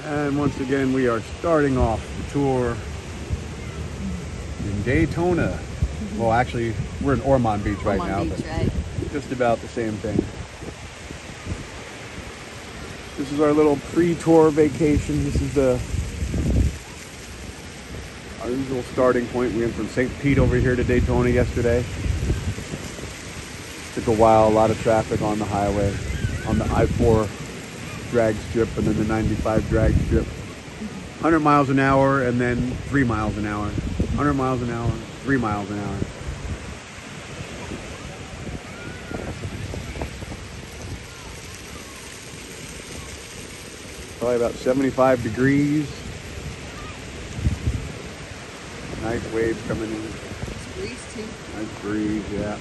And once again, we are starting off the tour in Daytona. Well, actually, we're in Ormond Beach right now, Beach, but right? just about the same thing. This is our little pre-tour vacation. This is our usual starting point. We went from St. Pete over here to Daytona yesterday. Took a while, a lot of traffic on the highway, on the I-4 drag strip and then the 95 drag strip. 100 miles an hour and then 3 miles an hour. 100 miles an hour, 3 miles an hour. Probably about 75 degrees. Nice waves coming in. Nice breeze too. Nice breeze, yeah.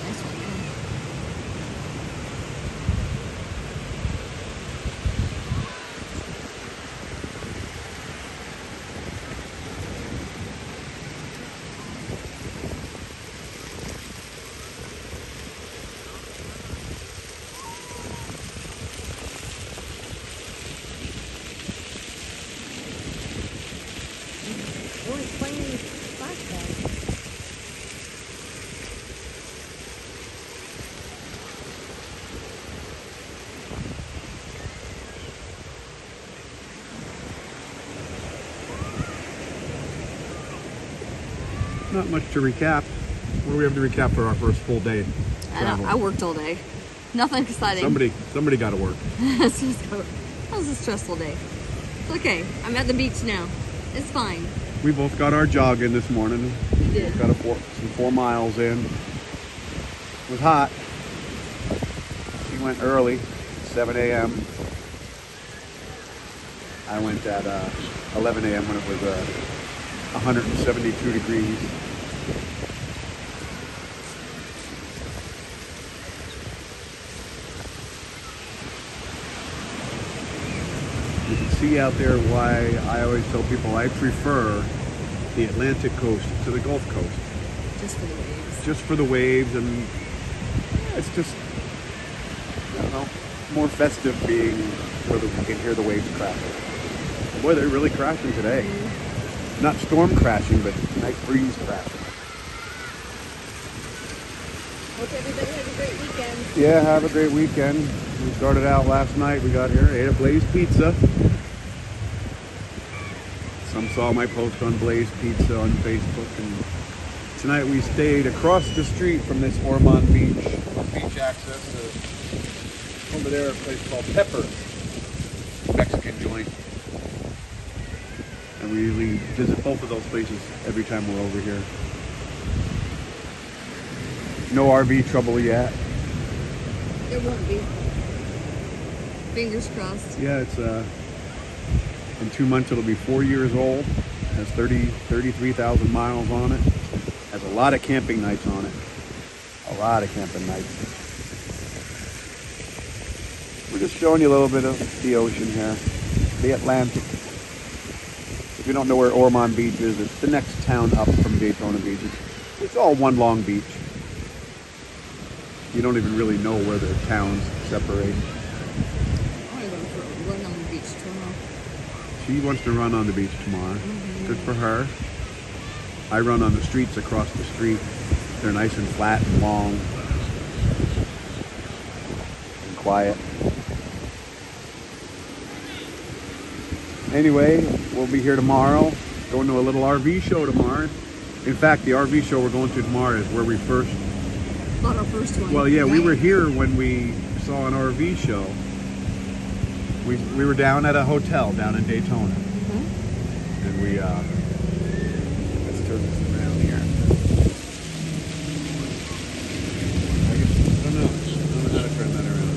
Nice one. We're playing flashback. Not much to recap. What do we have to recap for our first full day? I worked all day. Nothing exciting. Somebody got to work. That was a stressful day. It's okay. I'm at the beach now. It's fine. We both got our jog in this morning. We did. Got some 4 miles in. It was hot. She went early, 7 a.m. I went at 11 a.m. when it was 172 degrees. You can see out there why I always tell people I prefer the Atlantic coast to the Gulf Coast. Just for the waves. Just for the waves, and it's just, I don't know, more festive being where you can hear the waves crashing. Boy, they're really crashing today. Not storm crashing, but nice breeze crashing. Hope everybody has a great weekend. Yeah, have a great weekend. We started out last night. We got here, ate a Blaze Pizza. Some saw my post on Blaze Pizza on Facebook. And tonight we stayed across the street from this Ormond Beach. Beach access to over there, a place called Pepper, Mexican joint. And we usually visit both of those places every time we're over here. No RV trouble yet. There won't be. Fingers crossed. Yeah, it's in 2 months it'll be 4 years old. Has 33,000 miles on it. Has a lot of camping nights on it. A lot of camping nights. We're just showing you a little bit of the ocean here. The Atlantic. If you don't know where Ormond Beach is, it's the next town up from Daytona Beach. It's all one long beach. You don't even really know where the towns separate. I want to go for a run on the beach tomorrow. She wants to run on the beach tomorrow. Good for her. I run on the streets across the street. They're nice and flat and long and quiet. Anyway, we'll be here tomorrow. Going to a little RV show tomorrow. In fact, the RV show we're going to tomorrow is where we first... Bought our first one. Well, yeah, we were here when we saw an RV show. We were down at a hotel down in Daytona. And we, let's turn this around here. I don't know how to turn that around.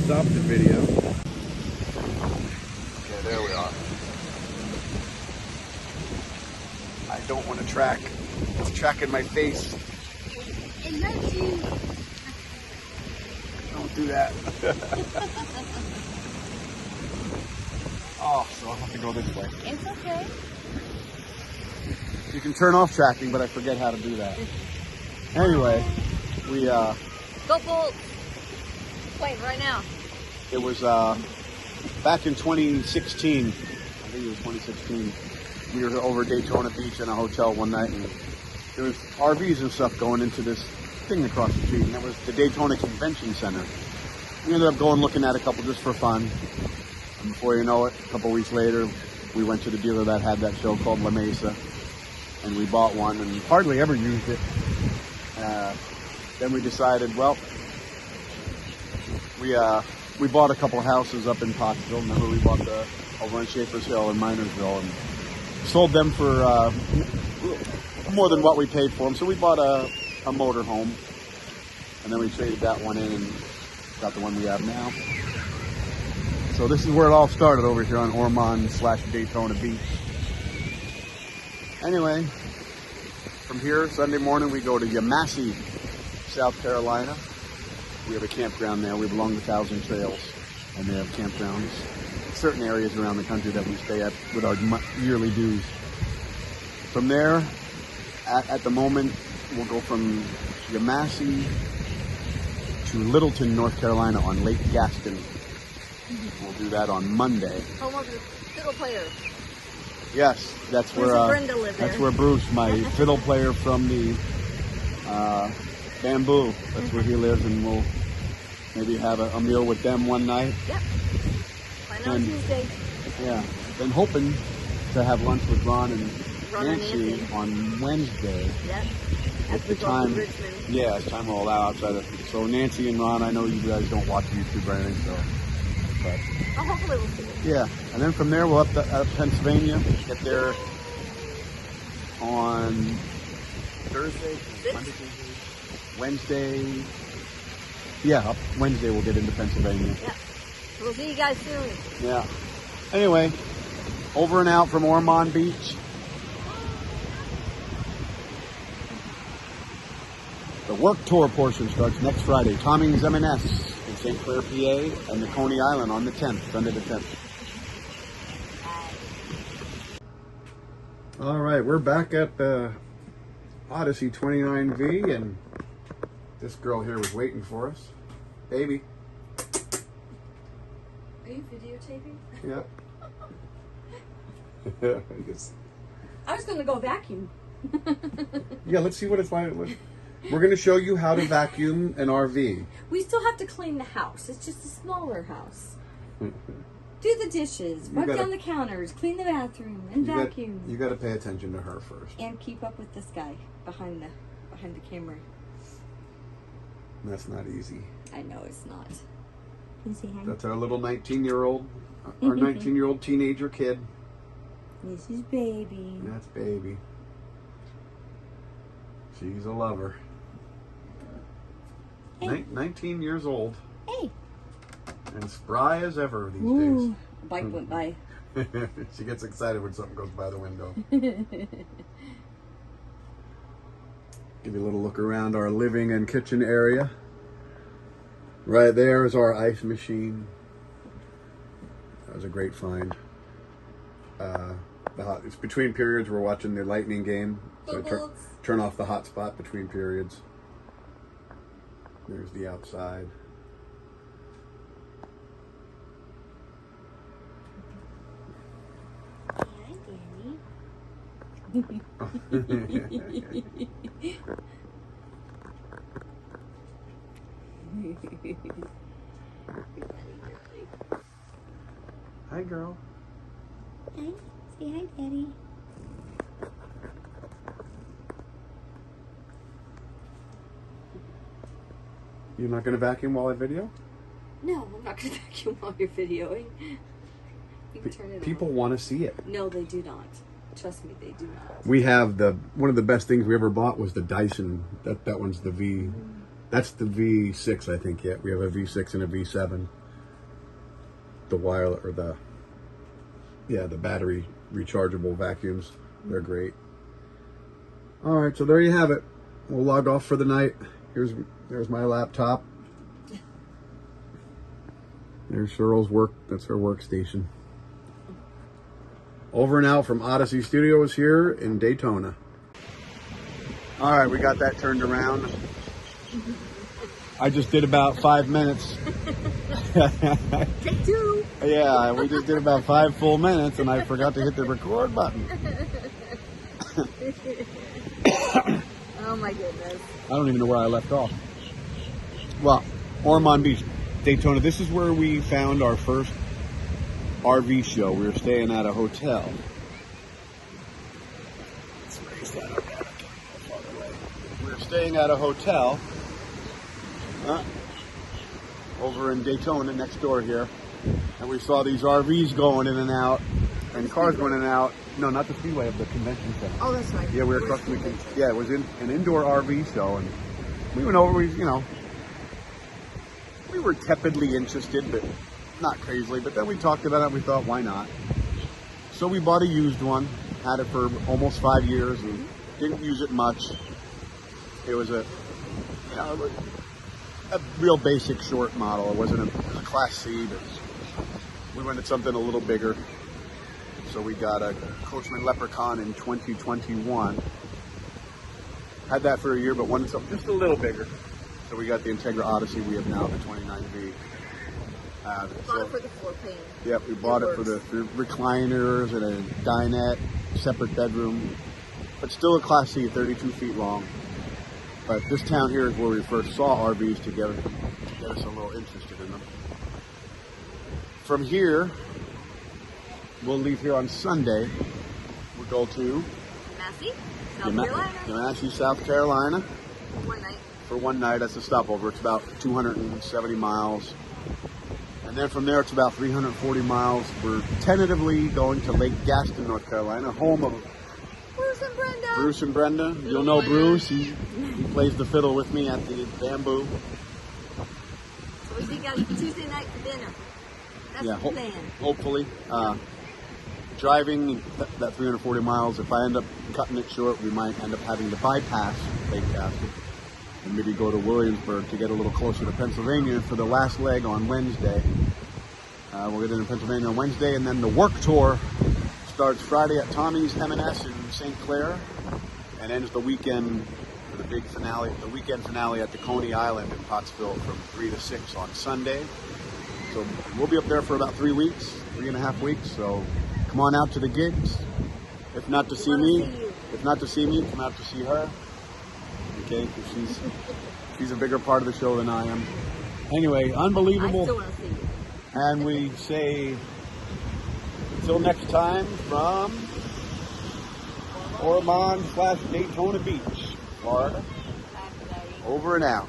Stop the video. Okay, there we are. I don't want to track. It's tracking my face. It hurts you. Don't do that. Oh, so I'll have to go this way. It's okay. You can turn off tracking, but I forget how to do that. Anyway, we Go Bolt. Wait, right now. it was back in 2016, I think it was 2016, we were over Daytona Beach in a hotel one night, and there was RVs and stuff going into this thing across the street, and that was the Daytona Convention Center. We ended up going looking at a couple just for fun, and before you know it, a couple weeks later, we went to the dealer that had that show called La Mesa, and we bought one and hardly ever used it. Then we decided, well, we bought a couple of houses up in Pottsville. Remember, we bought over on Schaefer's Hill in Minersville, and sold them for more than what we paid for them. So we bought a motor home, and then we traded that one in and got the one we have now. So this is where it all started, over here on Ormond/Daytona Beach. Anyway, from here, Sunday morning, we go to Yamasee, South Carolina. We have a campground there. We belong to 1,000 Trails, and they have campgrounds in certain areas around the country that we stay at with our yearly dues. From there, at the moment, we'll go from Yamasee to Littleton, North Carolina on Lake Gaston. We'll do that on Monday. Home of the fiddle player. Yes, that's Bruce where and Brenda live that's there. where Bruce, my fiddle player from the Bamboo, that's where he lives, and we'll maybe have a meal with them one night. Yep. Plan on Tuesday. Yeah. Then hoping to have lunch with Ron and Ron and Nancy Nancy. on Wednesday. Yep. If As the we go time, to Richmond. yeah, as time will allow outside of. So Nancy and Ron, I know you guys don't watch YouTube or anything, so. But Oh, hopefully we'll see it. yeah, and then from there we'll up to Pennsylvania. Get there on Thursday, Monday, Tuesday, Wednesday. Yeah, up Wednesday we'll get into Pennsylvania. Yep. We'll see you guys soon. Yeah. Anyway, over and out from Ormond Beach. The work tour portion starts next Friday. Tommy's M&S in St. Clair, PA, and the Coney Island on the 10th, Sunday the 10th. All right, we're back at the Odyssey 29V, and this girl here was waiting for us. Baby. Are you videotaping? Yeah. I was going to go vacuum. Yeah, let's see what it's like. We're going to show you how to vacuum an RV. We still have to clean the house. It's just a smaller house. Do the dishes, wipe down the counters, clean the bathroom, and vacuum. You got to pay attention to her first. And keep up with this guy behind the camera. That's not easy. I know it's not. Can you say hi? That's our little 19-year-old, our 19-year-old teenager kid. This is baby. That's baby. She's a lover. Hey. 19 years old. Hey. And spry as ever these Ooh. A bike went by. days. She gets excited when something goes by the window. Give you a little look around our living and kitchen area. Right there is our ice machine. That was a great find. It's between periods. We're watching the Lightning game. So turn off the hotspot between periods. There's the outside. Hi, Danny. Hi, girl. Hi. Say hi, Daddy. You're not going to vacuum while I video? No, I'm not going to vacuum while you're videoing. You can turn it People on. want to see it. No, they do not. Trust me, they do not. We have one of the best things we ever bought was the Dyson. That one's the V. That's the V6, I think. Yeah, we have a V6 and a V7. The the battery rechargeable vacuums. They're great. All right, so there you have it. We'll log off for the night. There's my laptop. There's Cheryl's work. That's her workstation. Over and out from Odyssey Studios here in Daytona. All right, we got that turned around. I just did about 5 minutes. Take two. Yeah, we just did about 5 full minutes, and I forgot to hit the record button. Oh my goodness. I don't even know where I left off. Well, Ormond Beach, Daytona. This is where we found our first RV show. We were staying at a hotel. Let's raise that up. We were staying at a hotel over in Daytona, next door here, and we saw these RVs going in and out, and cars going in and out. No, not the Speedway, of the convention center. Oh, that's right. Yeah, we were across the weekend. Yeah, it was in an indoor RV show, and we went over. We were tepidly interested, but not crazily. But then we talked about it, and we thought, why not? So we bought a used one, had it for almost 5 years, and didn't use it much. It was a real basic short model. It wasn't a Class C, but we wanted something a little bigger. So we got a Coachman Leprechaun in 2021. Had that for a year, but wanted something just a little bigger. So we got the Integra Odyssey. We have now the 29V. Bought it for the floor plan. Yep, we bought it for the recliners and a dinette, separate bedroom. But still a Class C, 32 feet long. But this town here is where we first saw RVs to get us a little interested in them. From here, we'll leave here on Sunday. We'll go to Massey, South Carolina. One night. For one night. That's a stopover. It's about 270 miles. And then from there, it's about 340 miles. We're tentatively going to Lake Gaston, North Carolina, home of Bruce and Brenda. You'll know Bruce. He plays the fiddle with me at the Bamboo. So we think out Tuesday night for dinner. That's the plan. Hopefully. Driving that 340 miles, if I end up cutting it short, we might end up having to bypass Lake Gaston and maybe go to Williamsburg to get a little closer to Pennsylvania for the last leg on Wednesday. We'll get into Pennsylvania on Wednesday, and then the work tour starts Friday at Tommy's M&S in St. Clair and ends the weekend for the big finale, the weekend finale at the Coney Island in Pottsville from 3 to 6 on Sunday. So we'll be up there for about 3.5 weeks. So come on out to the gigs. If not to see me, come out to see her. Okay, because she's a bigger part of the show than I am. Anyway, unbelievable. I still want to see you. And we say until next time from Ormond / Daytona Beach, Florida. Over and out.